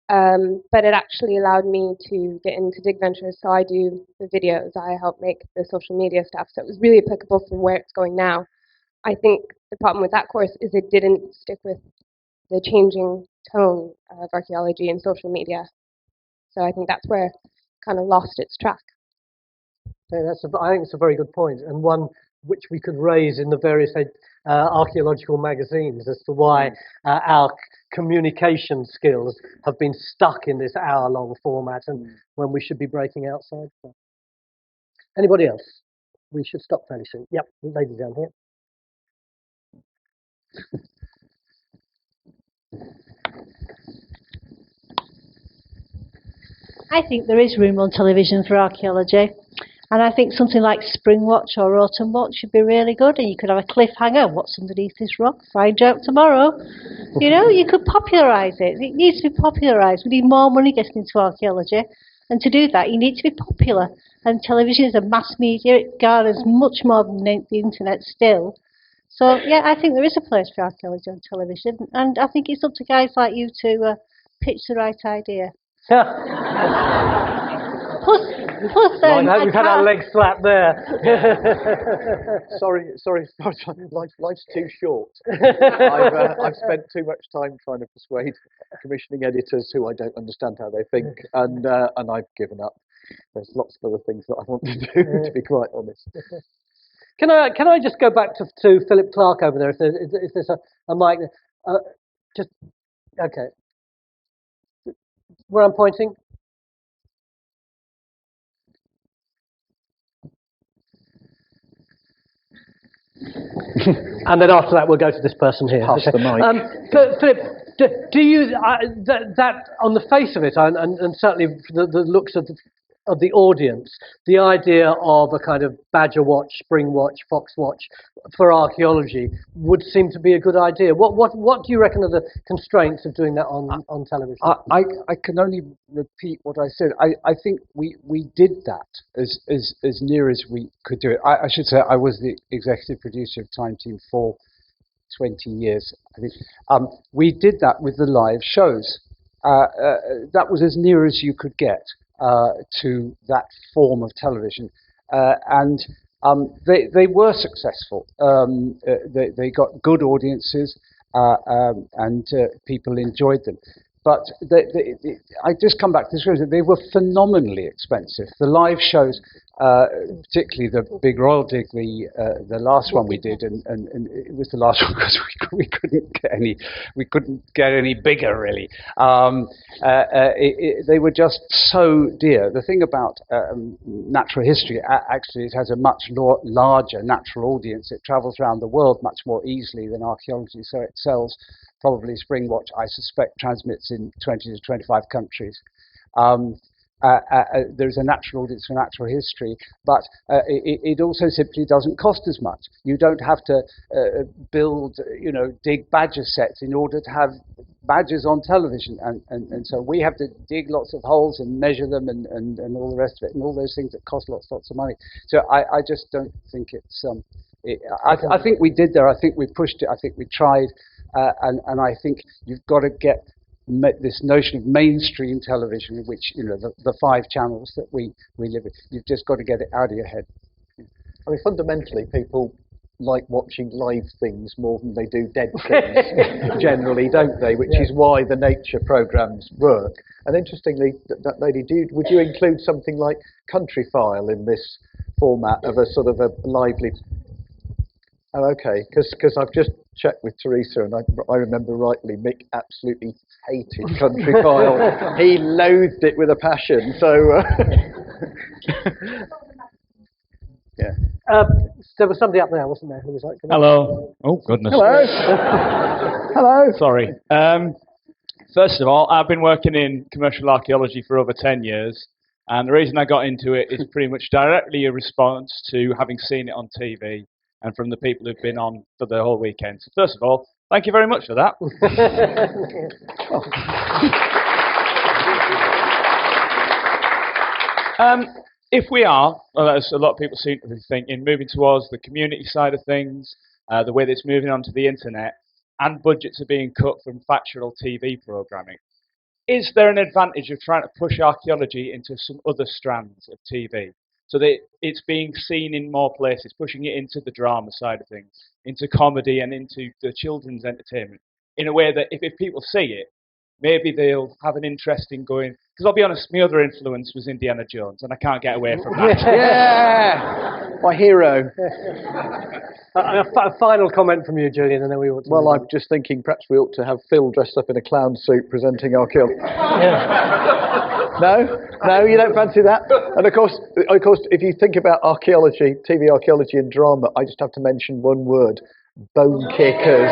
But it actually allowed me to get into DigVentures, so I do the videos, I help make the social media stuff, so it was really applicable for where it's going now. I think the problem with that course is it didn't stick with the changing tone of archaeology and social media. So I think that's where it kind of lost its track. Yeah, I think it's a very good point, and one which we could raise in the various archaeological magazines as to why our communication skills have been stuck in this hour-long format, and when we should be breaking outside. So. Anybody else? We should stop fairly soon. Yep, lady down here. I think there is room on television for archaeology. And I think something like Spring Watch or Autumn Watch should be really good. And you could have a cliffhanger. What's underneath this rock? Find out tomorrow. You know, you could popularise it. It needs to be popularised. We need more money getting into archaeology. And to do that, you need to be popular. And television is a mass media. It garners much more than the internet still. So, yeah, I think there is a place for archaeology on television. And I think it's up to guys like you to pitch the right idea. Plus, we've had our legs slapped there. Sorry, life's too short. I've spent too much time trying to persuade commissioning editors who I don't understand how they think, and I've given up. There's lots of other things that I want to do, to be quite honest. Can I just go back to Philip Clark over there? If there's a mic, just okay. Where I'm pointing. And then after that, we'll go to this person here. Pass the mic. Philip, do you that on the face of it, and certainly the looks of the audience, the idea of a kind of Badger Watch, Spring Watch, Fox Watch for archaeology would seem to be a good idea. What do you reckon are the constraints of doing that on television? I can only repeat what I said. I think we did that as near as we could do it. I should say I was the executive producer of Time Team for 20 years. I think we did that with the live shows. That was as near as you could get to that form of television, and they were successful. They got good audiences, and people enjoyed them. But I just come back to this. They were phenomenally expensive. The live shows, particularly the Big Royal Dig, the last one we did, and it was the last one because we couldn't get any bigger really. They were just so dear. The thing about natural history, actually, it has a much larger natural audience. It travels around the world much more easily than archaeology, so it sells. Probably Spring Watch, I suspect, transmits in 20 to 25 countries. There's a natural audience for natural history, but it also simply doesn't cost as much. You don't have to dig badger sets in order to have badgers on television, and so we have to dig lots of holes and measure them and all the rest of it, and all those things that cost lots of money. So I just don't think it's. I think we did there. I think we pushed it. I think we tried. And I think you've got to get this notion of mainstream television, which, the 5 channels that we live in. You've just got to get it out of your head. I mean, fundamentally, people like watching live things more than they do dead things, generally, don't they? Which is why the nature programmes work. And interestingly, that lady, would you include something like Country File in this format of a sort of a lively... Oh, okay, because I've just checked with Teresa, and I remember rightly, Mick absolutely hated Country File. He loathed it with a passion. So, yeah. There was somebody up there, wasn't there? Who was like, hello. Oh goodness. Hello. Hello. Sorry. First of all, I've been working in commercial archaeology for over 10 years, and the reason I got into it is pretty much directly a response to having seen it on TV. And from the people who've been on for the whole weekend. So first of all, thank you very much for that. If we are, well, as a lot of people seem to be thinking, moving towards the community side of things, the way that it's moving onto the internet, and budgets are being cut from factual TV programming, is there an advantage of trying to push archaeology into some other strands of TV? So that it's being seen in more places, pushing it into the drama side of things, into comedy and into the children's entertainment in a way that if people see it, maybe they'll have an interest in going. Because I'll be honest, my other influence was Indiana Jones, and I can't get away from that. Yeah, my hero. A final comment from you, Julian, and then we ought to. Well, I'm just thinking perhaps we ought to have Phil dressed up in a clown suit presenting archaeology. No, you don't fancy that. And of course, if you think about archaeology, TV archaeology and drama, I just have to mention one word: bone kickers.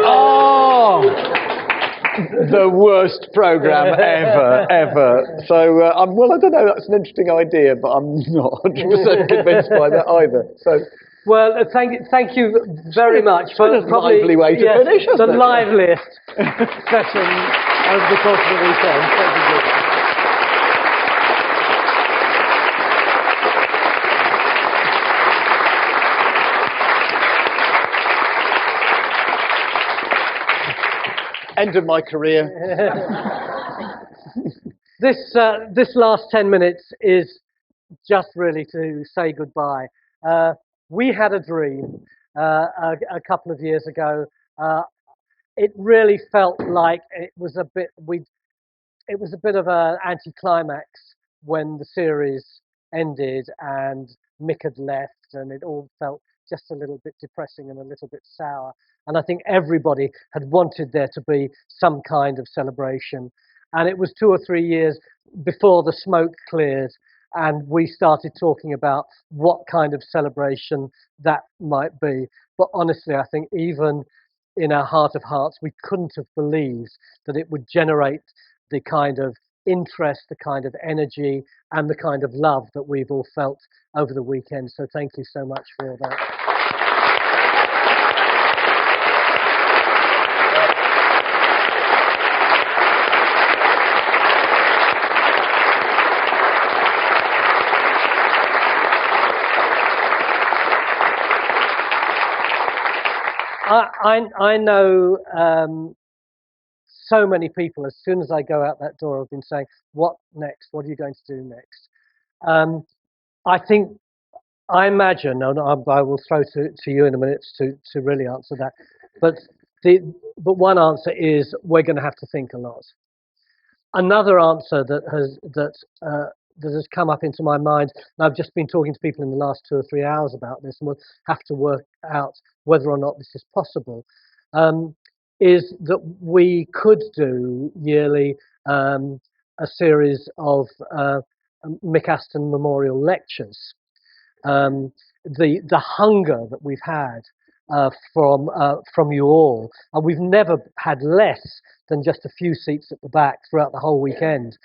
Oh, the worst program ever. So, well, I don't know. That's an interesting idea, but I'm not 100% convinced by that either. So. Well, thank you very much for a lively way to finish, the hasn't it? liveliest session over the course of the weekend. Thank you, Julian. End of my career. This last 10 minutes is just really to say goodbye. We had a dream a couple of years ago. It really felt like it was a bit of an anticlimax when the series ended and Mick had left, and it all felt just a little bit depressing and a little bit sour. And I think everybody had wanted there to be some kind of celebration. And it was 2 or 3 years before the smoke cleared, and we started talking about what kind of celebration that might be. But honestly, I think even in our heart of hearts, we couldn't have believed that it would generate the kind of interest, the kind of energy, and the kind of love that we've all felt over the weekend. So thank you so much for all that. I know so many people, as soon as I go out that door, have been saying, what next? What are you going to do next? I imagine, and I will throw to you in a minute to really answer that, but one answer is we're going to have to think a lot. Another answer that has come up into my mind, and I've just been talking to people in the last 2 or 3 hours about this, and we'll have to work out whether or not this is possible, is that we could do yearly a series of Mick Aston Memorial Lectures. The hunger that we've had from you all, and we've never had less than just a few seats at the back throughout the whole weekend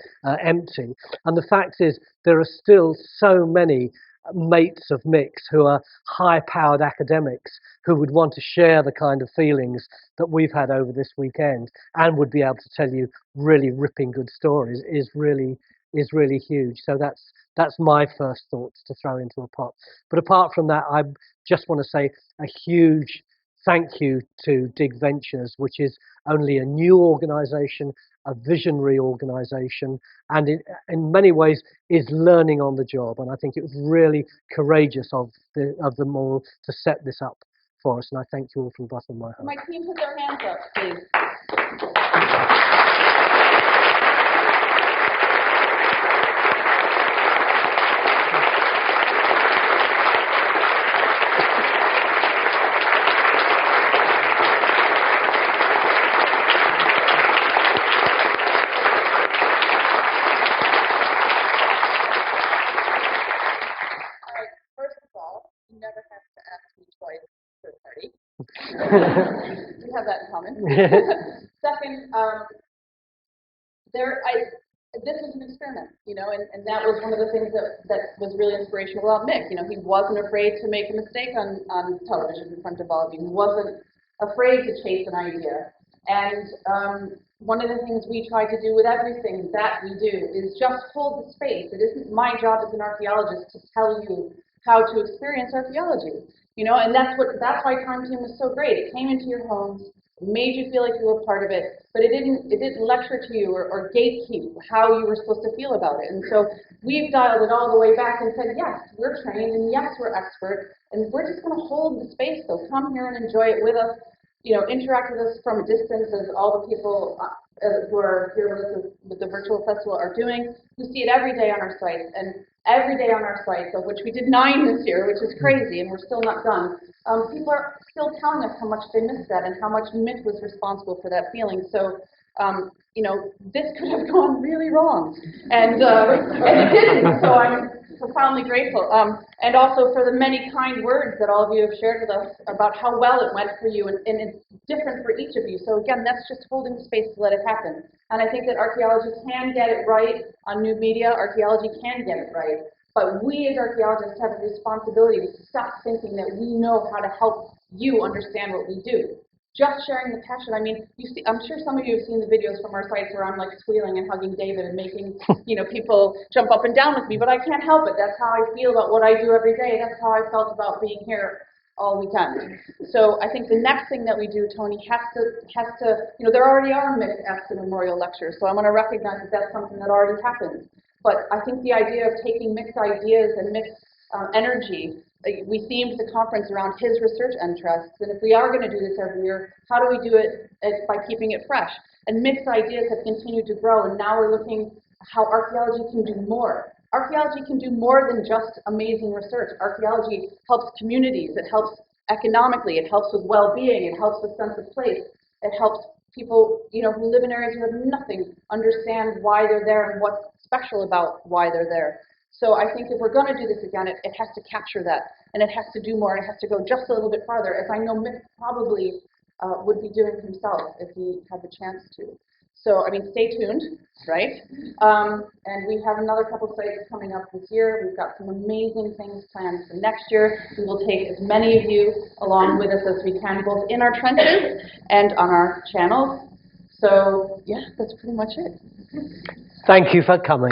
empty. And the fact is, there are still so many mates of Mick's who are high-powered academics who would want to share the kind of feelings that we've had over this weekend and would be able to tell you really ripping good stories is really huge. So that's my first thoughts to throw into a pot. But apart from that, I just want to say a huge thank you to DigVentures, which is only a new organisation, a visionary organisation, and in many ways is learning on the job. And I think it was really courageous of them all to set this up for us. And I thank you all from the bottom of my heart. My team put their hands up, please. We have that in common. Second, this was an experiment, and that was one of the things that was really inspirational about Mick. He wasn't afraid to make a mistake on television in front of all of you. He wasn't afraid to chase an idea. And one of the things we try to do with everything that we do is just hold the space. It isn't my job as an archaeologist to tell you how to experience archaeology. And that's why Time Team was so great. It came into your homes. made you feel like you were part of it, but it didn't lecture to you or gatekeep how you were supposed to feel about it. And so we've dialed it all the way back and said, yes, we're trained, and yes, we're expert, and we're just going to hold the space. So come here and enjoy it with us. Interact with us from a distance, as all the people who are here with the virtual festival are doing. We see it every day on our site, and every day on our site, of which we did 9 this year, which is crazy, and we're still not done. People are still telling us how much they missed that and how much myth was responsible for that feeling. So, this could have gone really wrong, and it didn't. So I'm profoundly grateful, and also for the many kind words that all of you have shared with us about how well it went for you, and it's different for each of you. So again, that's just holding the space to let it happen. And I think that archaeology can get it right on new media. Archaeology can get it right. But we as archaeologists have a responsibility to stop thinking that we know how to help you understand what we do. Just sharing the passion. I mean, I'm sure some of you have seen the videos from our sites where I'm like squealing and hugging David and making people jump up and down with me, but I can't help it. That's how I feel about what I do every day. That's how I felt about being here all weekend. So I think the next thing that we do, Tony, has to there already are mixed F's and memorial lectures, so I'm going to recognize that that's something that already happens. But I think the idea of taking mixed ideas and mixed energy, we themed the conference around his research interests, and if we are going to do this every year, how do we do it by keeping it fresh? And mixed ideas have continued to grow, and now we're looking how archaeology can do more. Archaeology can do more than just amazing research. Archaeology helps communities, it helps economically, it helps with well-being, it helps with sense of place, it helps people who live in areas who have nothing understand why they're there and what's special about why they're there. So I think if we're going to do this again, it has to capture that, and it has to do more, and it has to go just a little bit farther, as I know Mick probably would be doing himself if he had the chance to. So, I mean, stay tuned, right? And we have another couple sites coming up this year. We've got some amazing things planned for next year. We will take as many of you along with us as we can, both in our trenches and on our channels. So, yeah, that's pretty much it. Thank you for coming.